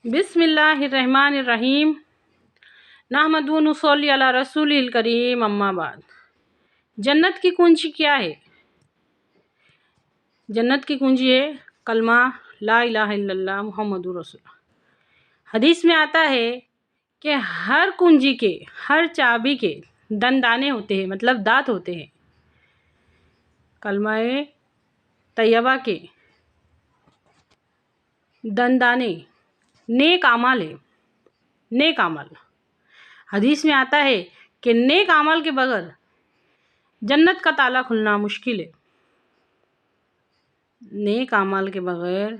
بسم اللہ الرحمن الرحیم نحمد و نصلی علی رسول الکریم اما بعد۔ جنت کی کنجی کیا ہے؟ جنت کی کنجی ہے کلمہ لا الہ الا اللہ محمد رسول اللہ۔ حدیث میں آتا ہے کہ ہر کنجی کے، ہر چابی کے دندانے ہوتے ہیں، مطلب دانت ہوتے ہیں۔ کلمہ طیبہ کے دندانے نیک اعمال ہے، نیک عمل۔ حدیث میں آتا ہے کہ نیک عمل کے بغیر جنت کا تالا کھلنا مشکل ہے۔ نیک عمل کے بغیر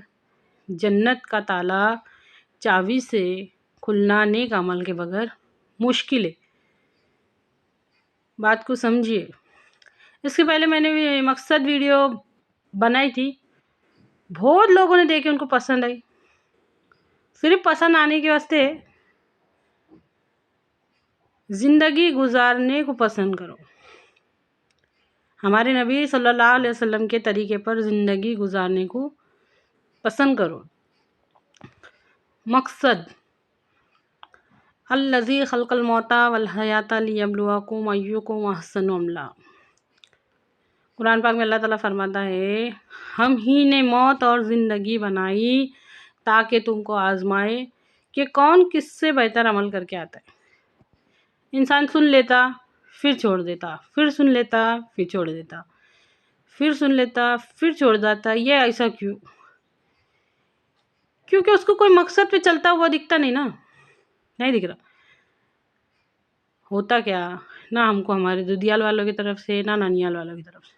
جنت کا تالا چابی سے کھلنا نیک عمل کے بغیر مشکل ہے۔ بات کو سمجھیے۔ اس کے پہلے میں نے مقصد ویڈیو بنائی تھی، بہت لوگوں نے دیکھی، ان کو پسند آئی۔ صرف پسند آنے کے واسطے زندگی گزارنے کو پسند کرو، ہمارے نبی صلی اللہ علیہ وسلم کے طریقے پر زندگی گزارنے کو پسند کرو۔ مقصد الذی خلق الموت والحیات لیبلوکم ایکم احسن عملا۔ قرآن پاک میں اللہ تعالیٰ فرماتا ہے ہم ہی نے موت اور زندگی بنائی تاکہ تم کو آزمائے کہ کون کس سے بہتر عمل کر کے آتا ہے۔ انسان سن لیتا پھر چھوڑ دیتا، پھر سن لیتا پھر چھوڑ دیتا، پھر سن لیتا پھر چھوڑ دیتا۔ یہ ایسا کیوں؟ کیونکہ اس کو کوئی مقصد پہ چلتا ہوا دکھتا نہیں نا، نہیں دکھ رہا۔ ہوتا کیا، نہ ہم کو ہمارے دودیال والوں کی طرف سے، نہ ننیال والوں کی طرف سے۔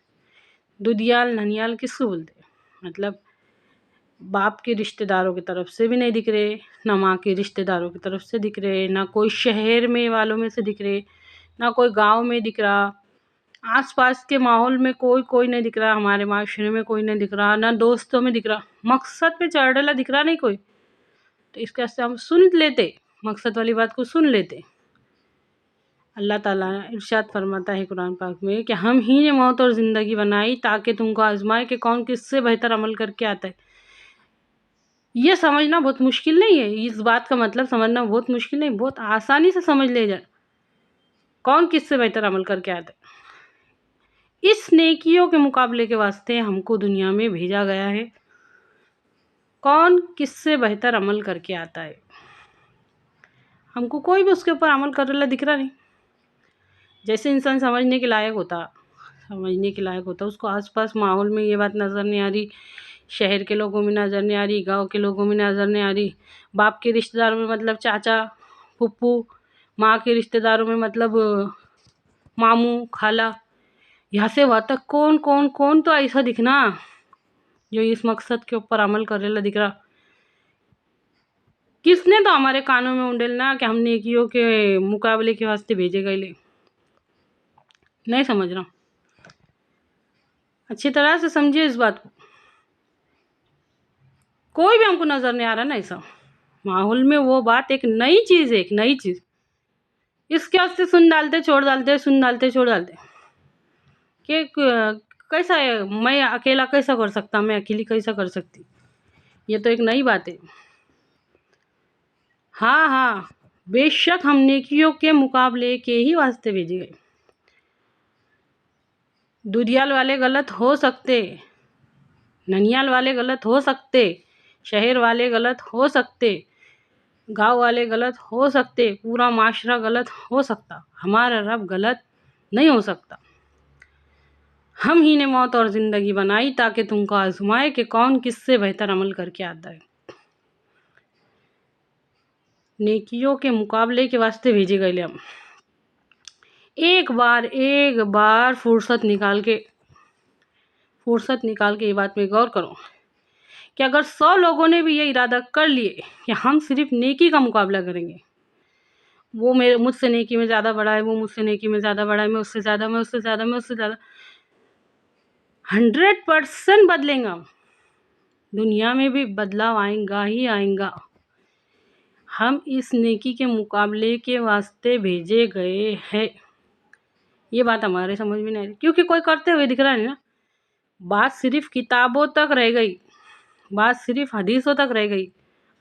دودیال ننیال کس کو بولتے ہیں؟ مطلب باپ کے رشتہ داروں کی طرف سے بھی نہیں دکھ رہے، نہ ماں کے رشتہ داروں کی طرف سے دکھ رہے، نہ کوئی شہر میں والوں میں سے دکھ رہے، نہ کوئی گاؤں میں دکھ رہا، آس پاس کے ماحول میں کوئی نہیں دکھ رہا، ہمارے معاشرے میں کوئی نہیں دکھ رہا، نہ دوستوں میں دکھ رہا۔ مقصد پہ چڑھ ڈالا دکھ رہا نہیں کوئی، تو اس کے واسطے ہم سن لیتے، مقصد والی بات کو سن لیتے۔ اللہ تعالیٰ ارشاد فرماتا ہے قرآن پاک میں کہ ہم ہی نے موت اور زندگی بنائی تاکہ تم کو آزمائے کہ کون کس سے بہتر عمل کر کے آتا ہے۔ یہ سمجھنا بہت مشکل نہیں ہے، اس بات کا مطلب سمجھنا بہت مشکل نہیں، بہت آسانی سے سمجھ لے جائے کون کس سے بہتر عمل کر کے آتا ہے۔ اس نیکیوں کے مقابلے کے واسطے ہم کو دنیا میں بھیجا گیا ہے، کون کس سے بہتر عمل کر کے آتا ہے۔ ہم کو کوئی بھی اس کے اوپر عمل کر رہا دکھ رہا نہیں۔ جیسے انسان سمجھنے کے لائق ہوتا، اس کو آس پاس ماحول میں یہ بات نظر نہیں آ رہی، شہر کے لوگوں میں نظر نہیں آ رہی، گاؤں کے لوگوں میں نظر نہیں آ رہی، باپ کے رشتہ داروں میں مطلب چاچا پھپھو، ماں کے رشتہ داروں میں مطلب ماموں خالہ، یہاں سے وہاں تک کون تو ایسا دکھنا جو اس مقصد کے اوپر عمل کر رہا دکھ رہا۔ کس نے تو ہمارے کانوں میں اونڈیلنا کہ ہم نیکیوں کے مقابلے کے واسطے بھیجے گئے لے، نہیں سمجھ رہا۔ اچھی طرح سے سمجھے اس بات کو۔ کوئی بھی ہم کو نظر نہیں آ رہا نا ایسا ماحول میں، وہ بات ایک نئی چیز ہے، ایک نئی چیز۔ اس کے واسطے سن ڈالتے چھوڑ ڈالتے، سن ڈالتے چھوڑ ڈالتے کہ کیسا ہے، میں اکیلا کیسا کر سکتا، میں اکیلی کیسا کر سکتی۔ یہ تو ایک نئی بات ہے۔ ہاں بے شک ہم نیکیوں کے مقابلے کے ہی واسطے بھیجے گئے۔ دودیال والے غلط ہو سکتے، ننیال والے غلط ہو سکتے، شہر والے غلط ہو سکتے، گاؤں والے غلط ہو سکتے، پورا معاشرہ غلط ہو سکتا، ہمارا رب غلط نہیں ہو سکتا۔ ہم ہی نے موت اور زندگی بنائی تاکہ تم کو آزمائے کہ کون کس سے بہتر عمل کر کے آتا ہے۔ نیکیوں کے مقابلے کے واسطے بھیجے گئے ہم۔ ایک بار فرصت نکال کے یہ بات میں غور کرو کہ اگر 100 لوگوں نے بھی یہ ارادہ کر لیے کہ ہم صرف نیکی کا مقابلہ کریں گے، وہ مجھ سے نیکی میں زیادہ بڑا ہے، وہ مجھ سے نیکی میں زیادہ بڑا ہے، میں اس سے زیادہ، 100% بدلیں گا، دنیا میں بھی بدلاؤ آئیں گا ہی آئیں گا۔ ہم اس نیکی کے مقابلے کے واسطے بھیجے گئے ہیں۔ یہ بات ہمارے سمجھ میں نہیں آ رہی کیونکہ کوئی کرتے ہوئے دکھ رہا نہیں نا۔ بات صرف کتابوں تک رہ گئی، بات صرف حدیثوں تک رہ گئی،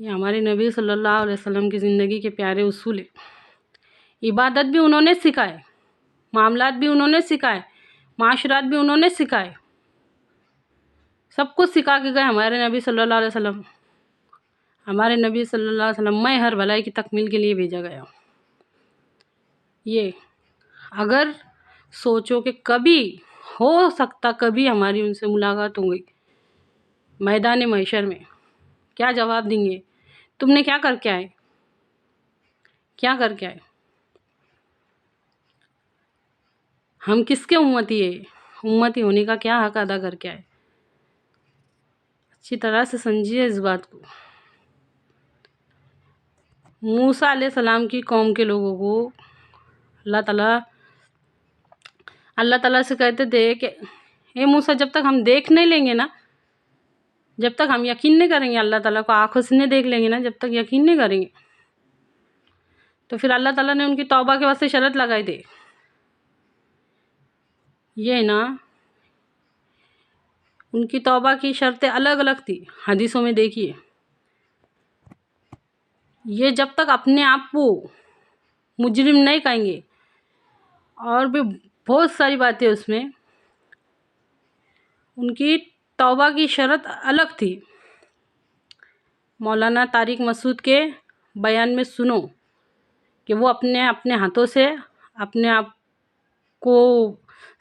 یہ ہمارے نبی صلی اللہ علیہ وسلم کی زندگی کے پیارے اصول ہیں۔ عبادت بھی انہوں نے سکھائے، معاملات بھی انہوں نے سکھائے، معاشرات بھی انہوں نے سکھائے، سب کچھ سکھا کے گئے ہمارے نبی صلی اللہ علیہ وسلم۔ ہمارے نبی صلی اللہ علیہ وسلم میں ہر بھلائی کی تکمیل کے لیے بھیجا گیا۔ یہ اگر سوچو کہ کبھی ہو سکتا کبھی ہماری ان سے ملاقات ہو گئی میدان محشر میں، کیا جواب دیں گے؟ تم نے کیا کر کے آئے؟ کیا کر کے آئے؟ ہم کس کے امتی ہیں؟ امتی ہونے کا کیا حق ادا کر کے آئے؟ اچھی طرح سے سمجھیے اس بات کو۔ موسیٰ علیہ السلام کی قوم کے لوگوں کو اللہ تعالیٰ سے کہتے تھے کہ اے موسیٰ، جب تک ہم دیکھ نہیں لیں گے نا، جب تک ہم یقین نہیں کریں گے، اللہ تعالیٰ کو آنکھوں سے نہیں دیکھ لیں گے نا، جب تک یقین نہیں کریں گے، تو پھر اللہ تعالیٰ نے ان کی توبہ کے واسطے شرط لگائی تھی۔ یہ نا ان کی توبہ کی شرطیں الگ الگ تھی، حدیثوں میں دیکھیے۔ یہ جب تک اپنے آپ کو مجرم نہیں کہیں گے، اور بھی بہت ساری باتیں اس میں، ان کی توبہ کی شرط الگ تھی۔ مولانا طارق مسعود کے بیان میں سنو کہ وہ اپنے ہاتھوں سے اپنے آپ کو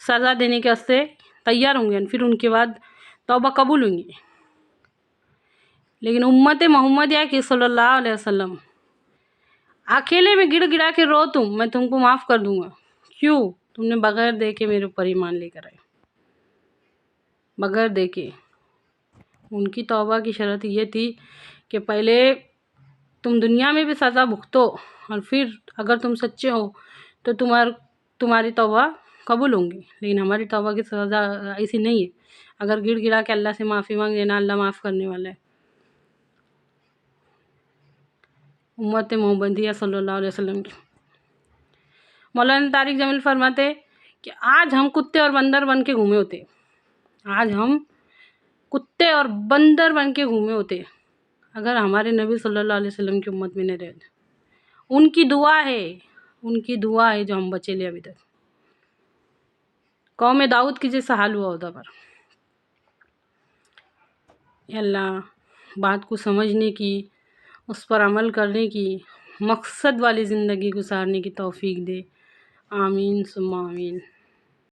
سزا دینے کے واسطے تیار ہوں گے، پھر ان کے بعد توبہ قبول ہوں گی۔ لیکن امت محمدیہ کی صلی اللہ علیہ وسلم اکیلے میں گڑ گڑا کے رو میں تم کو معاف کر دوں گا۔ کیوں؟ تم نے بغیر دیکھے میرے اوپر ایمان لے کر آئے، بغیر دیکھے۔ ان کی توبہ کی شرط یہ تھی کہ پہلے تم دنیا میں بھی سزا بھگتو، اور پھر اگر تم سچے ہو تو تمہاری توبہ قبول ہوں گی۔ لیکن ہماری توبہ کی سزا ایسی نہیں ہے، اگر گڑ گڑا کے اللہ سے معافی مانگ لینا، اللہ معاف کرنے والا ہے۔ امت محمدیہ صلی اللہ علیہ وسلم کی مولانا طارق جمیل فرماتے کہ آج ہم کتے اور بندر بن کے گھومے ہوتے، آج ہم کتے اور بندر بن کے گھومے ہوتے اگر ہمارے نبی صلی اللہ علیہ وسلم کی امت میں نہیں رہتے۔ ان کی دعا ہے جو ہم بچے لے ابھی تک۔ قوم داؤد کی جیسا حال ہوا ہوتا پر اے اللہ بات کو سمجھنے کی، اس پر عمل کرنے کی، مقصد والی زندگی گزارنے کی توفیق دے۔ آمین ثم آمین۔